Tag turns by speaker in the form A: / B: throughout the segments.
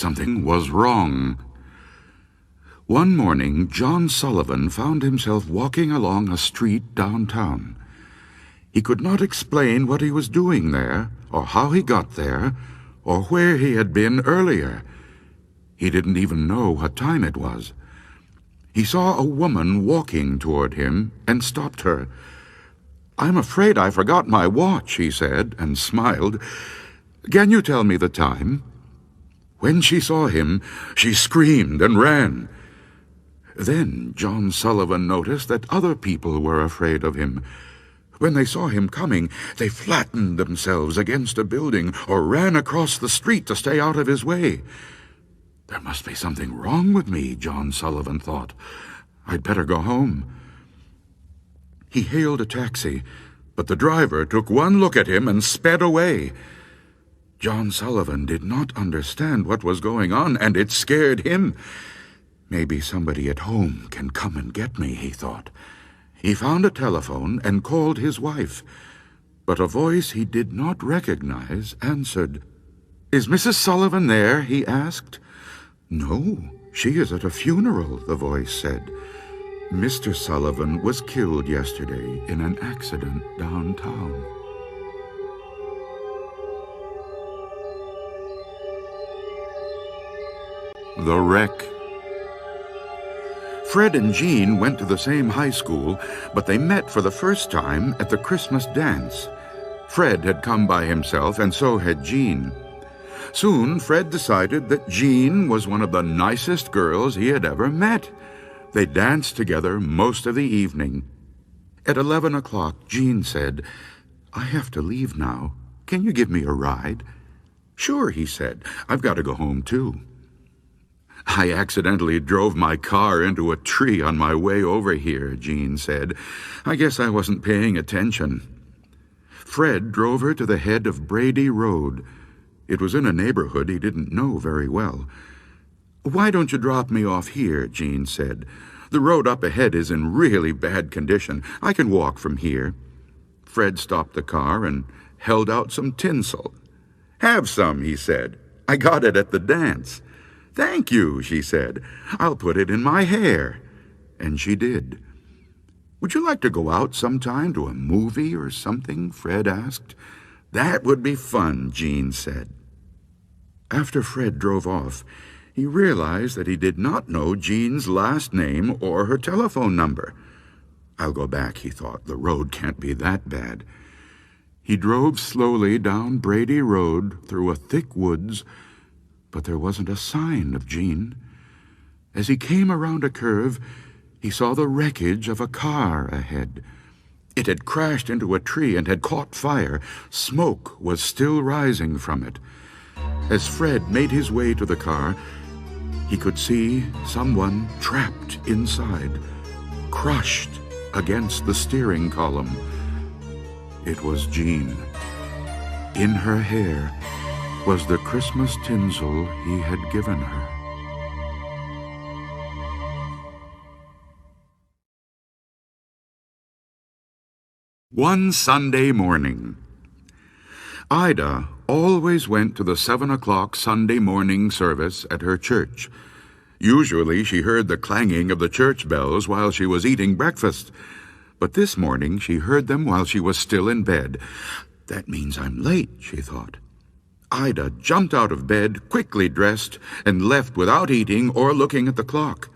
A: something was wrong. One morning, John Sullivan found himself walking along a street downtown. He could not explain what he was doing there, or how he got there, or where he had been earlier. He didn't even know what time it was. He saw a woman walking toward him and stopped her. "I'm afraid I forgot my watch," he said, and smiled. "Can you tell me the time?" When she saw him, she screamed and ran. Then John Sullivan noticed that other people were afraid of him. When they saw him coming, they flattened themselves against a building or ran across the street to stay out of his way. "There must be something wrong with me," John Sullivan thought. "I'd better go home." He hailed a taxi, but the driver took one look at him and sped away. John Sullivan did not understand what was going on, and it scared him. "Maybe somebody at home can come and get me," he thought. He found a telephone and called his wife, but a voice he did not recognize answered. "Is Mrs. Sullivan there?" he asked. "No, she is at a funeral," the voice said. "Mr. Sullivan was killed yesterday in an accident downtown." The Wreck. Fred and Jean went to the same high school, but they met for the first time at the Christmas dance. Fred had come by himself, and so had Jean. Soon, Fred decided that Jean was one of the nicest girls he had ever met. They danced together most of the evening. At 11 o'clock, Jean said, "I have to leave now. Can you give me a ride?" "Sure," he said. "I've got to go home, too." "I accidentally drove my car into a tree on my way over here," Jean said. "I guess I wasn't paying attention." Fred drove her to the head of Brady Road. It was in a neighborhood he didn't know very well. "Why don't you drop me off here?" Jean said. "The road up ahead is in really bad condition. I can walk from here." Fred stopped the car and held out some tinsel. "Have some," he said. "I got it at the dance." "Thank you," she said. "I'll put it in my hair." And she did. "Would you like to go out sometime to a movie or something?" Fred asked. "That would be fun," Jean said. After Fred drove off, he realized that he did not know Jean's last name or her telephone number. "I'll go back," he thought. "The road can't be that bad." He drove slowly down Brady Road through a thick woods, but there wasn't a sign of Jean. As he came around a curve, he saw the wreckage of a car ahead. It had crashed into a tree and had caught fire. Smoke was still rising from it. As Fred made his way to the car, he could see someone trapped inside, crushed against the steering column. It was Jean. In her hair was the Christmas tinsel he had given her. One Sunday morning. Ida always went to the 7 o'clock Sunday morning service at her church. Usually she heard the clanging of the church bells while she was eating breakfast, but this morning she heard them while she was still in bed. "That means I'm late," she thought. Ida jumped out of bed, quickly dressed, and left without eating or looking at the clock.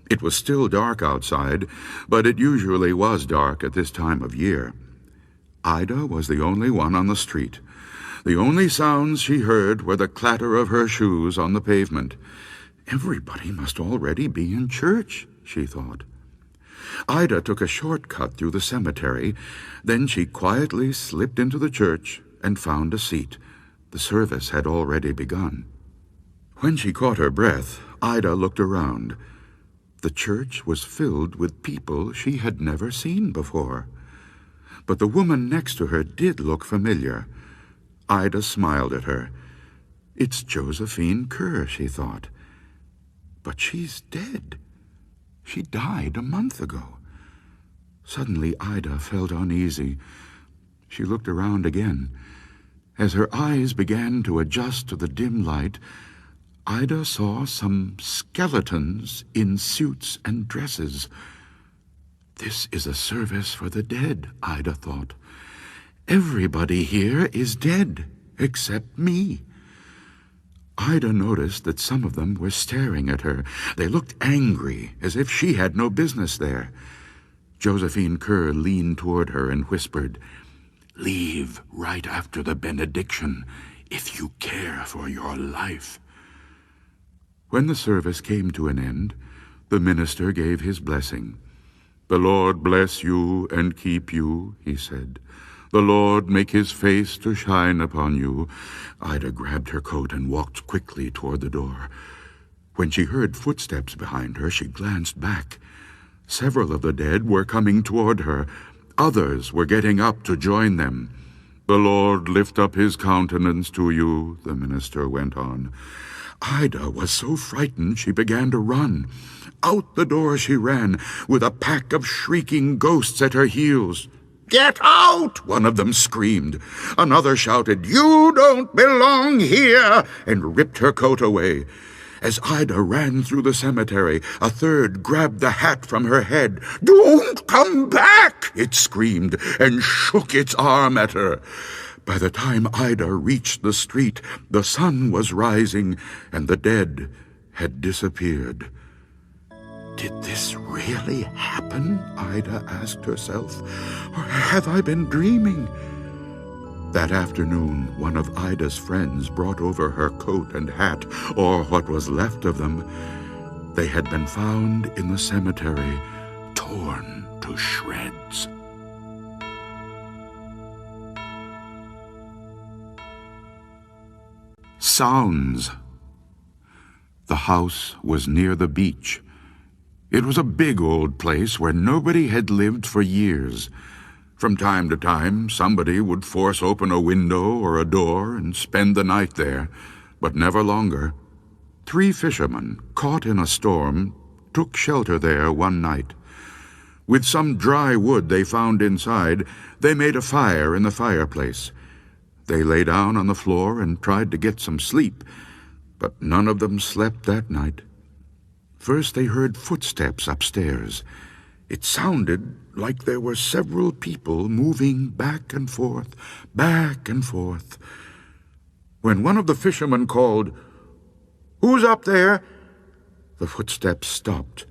A: It was still dark outside, but it usually was dark at this time of year. Ida was the only one on the street. The only sounds she heard were the clatter of her shoes on the pavement. Everybody must already be in church, she thought. Ida took a shortcut through the cemetery. Then she quietly slipped into the church and found a seat. The service had already begun. When she caught her breath, Ida looked around. The church was filled with people she had never seen before. But the woman next to her did look familiar. Ida smiled at her. "It's Josephine Kerr," she thought. "But she's dead. She died a month ago." Suddenly Ida felt uneasy. She looked around again. As her eyes began to adjust to the dim light, Ida saw some skeletons in suits and dresses. This is a service for the dead, Ida thought. Everybody here is dead, except me. Ida noticed that some of them were staring at her. They looked angry, as if she had no business there. Josephine Kerr leaned toward her and whispered, "Leave right after the benediction, if you care for your life." When the service came to an end, the minister gave his blessing. "The Lord bless you and keep you," he said. "The Lord make his face to shine upon you." Ida grabbed her coat and walked quickly toward the door. When she heard footsteps behind her, she glanced back. Several of the dead were coming toward her. Others were getting up to join them. "The Lord lift up his countenance to you," the minister went on. Ida was so frightened she began to run. Out the door she ran, with a pack of shrieking ghosts at her heels. "Get out!" one of them screamed. Another shouted, "You don't belong here!" and ripped her coat away. As Ida ran through the cemetery, a third grabbed the hat from her head. "Don't come back!" it screamed, and shook its arm at her. By the time Ida reached the street, the sun was rising, and the dead had disappeared. Did this really happen? Ida asked herself. Or have I been dreaming? That afternoon, one of Ida's friends brought over her coat and hat, or what was left of them. They had been found in the cemetery, torn to shreds. Sounds. The house was near the beach. It was a big old place where nobody had lived for years. From time to time, somebody would force open a window or a door and spend the night there, but never longer. 3 fishermen, caught in a storm, took shelter there one night. With some dry wood they found inside, they made a fire in the fireplace. They lay down on the floor and tried to get some sleep, but none of them slept that night. First they heard footsteps upstairs. It sounded like there were several people moving back and forth, back and forth. When one of the fishermen called, "Who's up there?" the footsteps stopped.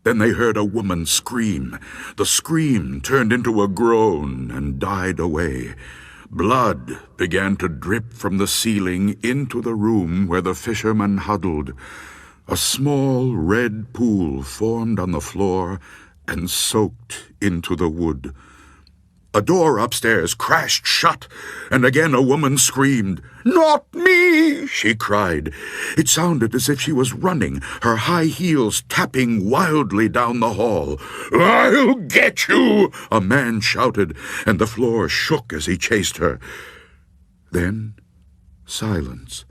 A: Then they heard a woman scream. The scream turned into a groan and died away. Blood began to drip from the ceiling into the room where the fishermen huddled. A small red pool formed on the floor and soaked into the wood. A door upstairs crashed shut, and again a woman screamed. "Not me!" she cried. It sounded as if she was running, her high heels tapping wildly down the hall. "I'll get you!" a man shouted, and the floor shook as he chased her. Then silence.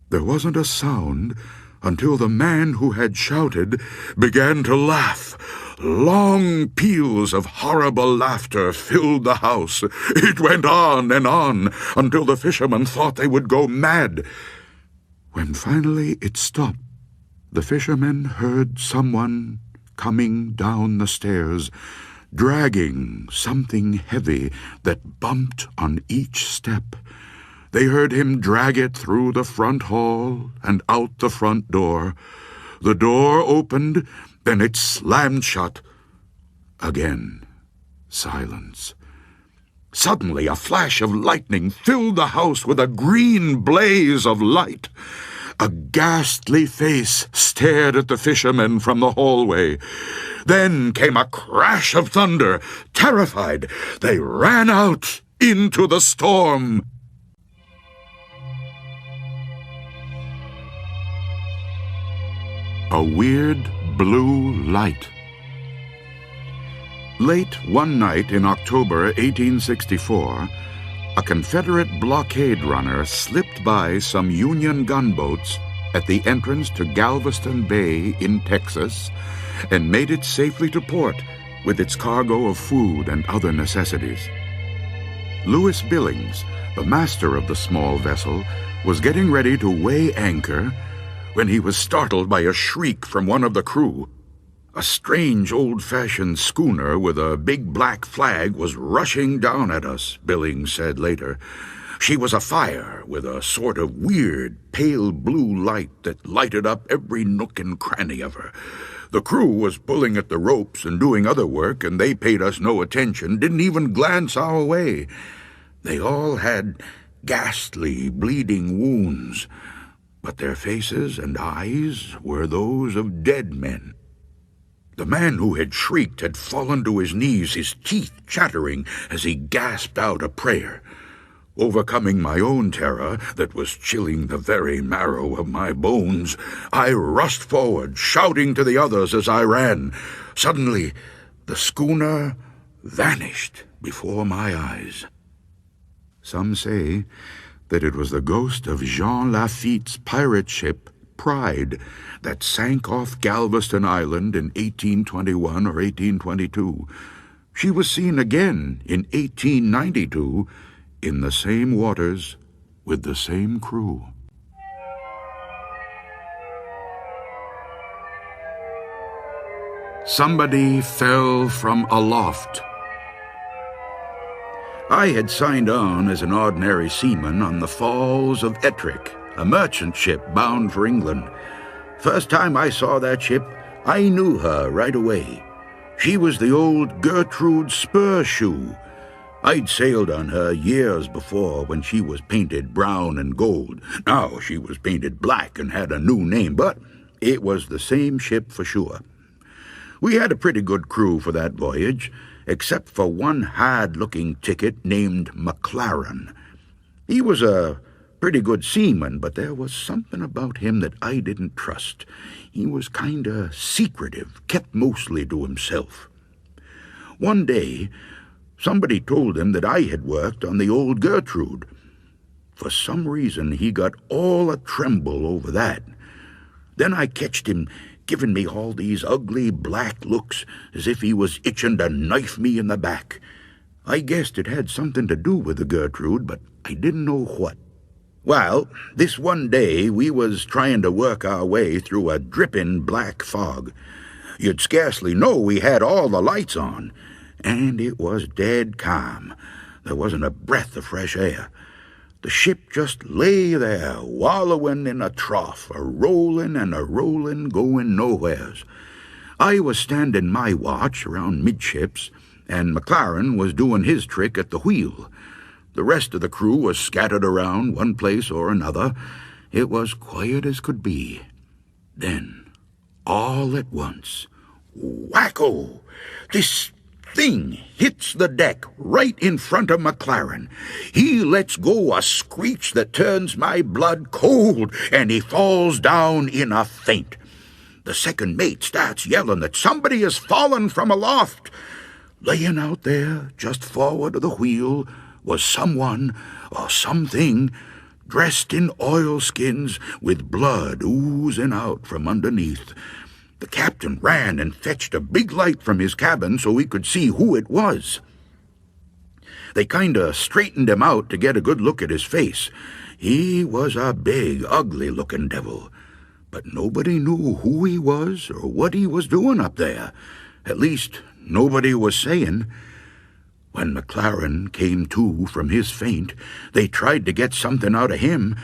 A: There wasn't a sound until the man who had shouted began to laugh. Long peals of horrible laughter filled the house. It went on and on until the fishermen thought they would go mad. When finally it stopped, the fishermen heard someone coming down the stairs, dragging something heavy that bumped on each step. They heard him drag it through the front hall and out the front door. The door opened, then it slammed shut. Again, silence. Suddenly, a flash of lightning filled the house with a green blaze of light. A ghastly face stared at the fishermen from the hallway. Then came a crash of thunder. Terrified, they ran out into the storm. A weird blue light. Late one night in October 1864, a Confederate blockade runner slipped by some Union gunboats at the entrance to Galveston Bay in Texas and made it safely to port with its cargo of food and other necessities. Lewis Billings, the master of the small vessel, was getting ready to weigh anchor when he was startled by a shriek from one of the crew. A strange old-fashioned schooner with a big black flag was rushing down at us, Billings said later. She was afire with a sort of weird, pale blue light that lighted up every nook and cranny of her. The crew was pulling at the ropes and doing other work, and they paid us no attention, didn't even glance our way. They all had ghastly, bleeding wounds, but their faces and eyes were those of dead men. The man who had shrieked had fallen to his knees, his teeth chattering as he gasped out a prayer. Overcoming my own terror that was chilling the very marrow of my bones, I rushed forward, shouting to the others as I ran. Suddenly, the schooner vanished before my eyes. Some say that it was the ghost of Jean Lafitte's pirate ship, Pride, that sank off Galveston Island in 1821 or 1822. She was seen again in 1892 in the same waters with the same crew. Somebody fell from aloft. I had signed on as an ordinary seaman on the Falls of Ettrick, a merchant ship bound for England. First time I saw that ship, I knew her right away. She was the old Gertrude Spurshoe. I'd sailed on her years before when she was painted brown and gold. Now she was painted black and had a new name, but it was the same ship for sure. We had a pretty good crew for that voyage, except for one hard-looking ticket named McLaren. He was a pretty good seaman, but there was something about him that I didn't trust. He was kinda secretive, kept mostly to himself. One day, somebody told him that I had worked on the old Gertrude. For some reason, he got all a tremble over that. Then I catched him giving me all these ugly black looks as if he was itching to knife me in the back. I guessed it had something to do with the Gertrude, but I didn't know what. Well, this one day we was trying to work our way through a dripping black fog. You'd scarcely know we had all the lights on, and it was dead calm. There wasn't a breath of fresh air. The ship just lay there, wallowing in a trough, a-rolling and a-rolling, going nowheres. I was standing my watch around midships, and McLaren was doing his trick at the wheel. The rest of the crew was scattered around one place or another. It was quiet as could be. Then, all at once, wacko! This thing hits the deck right in front of McLaren. He lets go a screech that turns my blood cold, and he falls down in a faint. The second mate starts yelling that somebody has fallen from aloft. Laying out there, just forward of the wheel, was someone or something dressed in oilskins with blood oozing out from underneath. The captain ran and fetched a big light from his cabin so he could see who it was. They kinda straightened him out to get a good look at his face. He was a big, ugly-looking devil, but nobody knew who he was or what he was doing up there. At least, nobody was saying. When McLaren came to from his faint, they tried to get something out of him.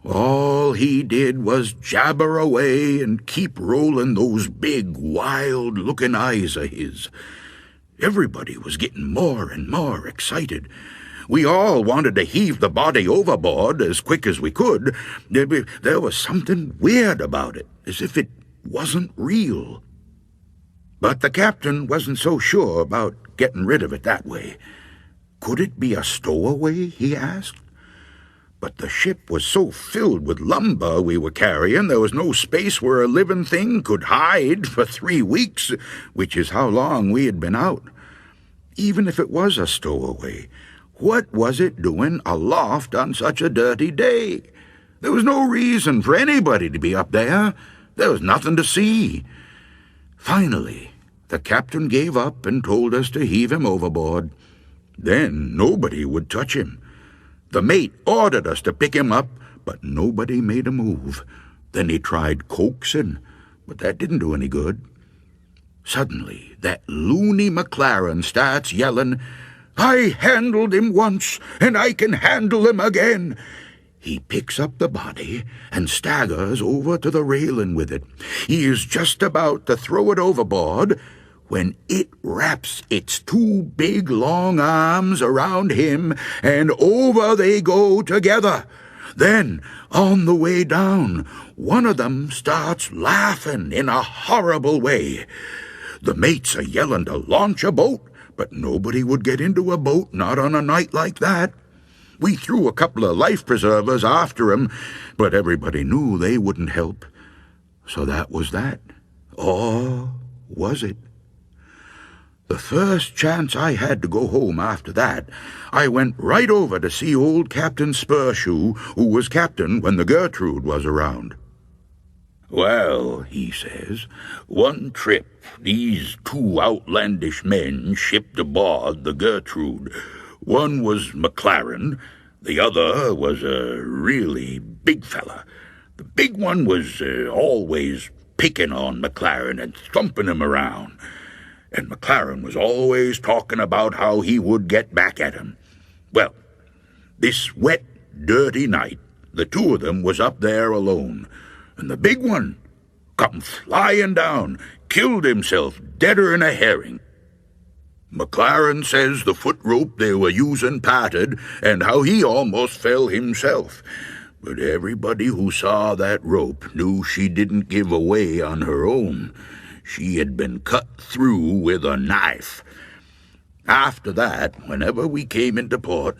A: All he did was jabber away and keep rolling those big, wild-looking eyes of his. Everybody was getting more and more excited. We all wanted to heave the body overboard as quick as we could. There was something weird about it, as if it wasn't real. But the captain wasn't so sure about getting rid of it that way. Could it be a stowaway, he asked? But the ship was so filled with lumber we were carrying, there was no space where a living thing could hide for 3 weeks, which is how long we had been out. Even if it was a stowaway, what was it doing aloft on such a dirty day? There was no reason for anybody to be up there. There was nothing to see. Finally, the captain gave up and told us to heave him overboard. Then nobody would touch him. The mate ordered us to pick him up, but nobody made a move. Then he tried coaxing, but that didn't do any good. Suddenly, that loony McLaren starts yelling, "I handled him once, and I can handle him again." He picks up the body and staggers over to the railing with it. He is just about to throw it overboard when it wraps its two big long arms around him, and over they go together. Then, on the way down, one of them starts laughing in a horrible way. The mates are yelling to launch a boat, but nobody would get into a boat, not on a night like that. We threw a couple of life preservers after him, but everybody knew they wouldn't help. So that was that. Or was it? The first chance I had to go home after that, I went right over to see old Captain Spurshoe, who was captain when the Gertrude was around. "Well," he says, "one trip these two outlandish men shipped aboard the Gertrude. One was McLaren, the other was a really big fella. The big one was always picking on McLaren and thumping him around. And McLaren was always talking about how he would get back at him. Well, this wet, dirty night, the two of them was up there alone, and the big one come flying down, killed himself deader'n a herring. McLaren says the foot rope they were using parted, and how he almost fell himself. But everybody who saw that rope knew she didn't give away on her own. She had been cut through with a knife. After that, whenever we came into port,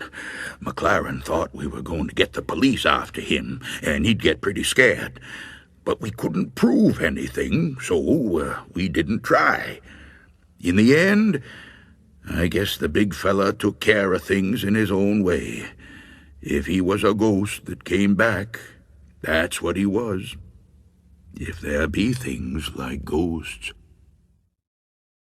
A: McLaren thought we were going to get the police after him, and he'd get pretty scared. But we couldn't prove anything, so we didn't try. In the end, I guess the big fella took care of things in his own way. If he was a ghost that came back, that's what he was. If there be things like ghosts.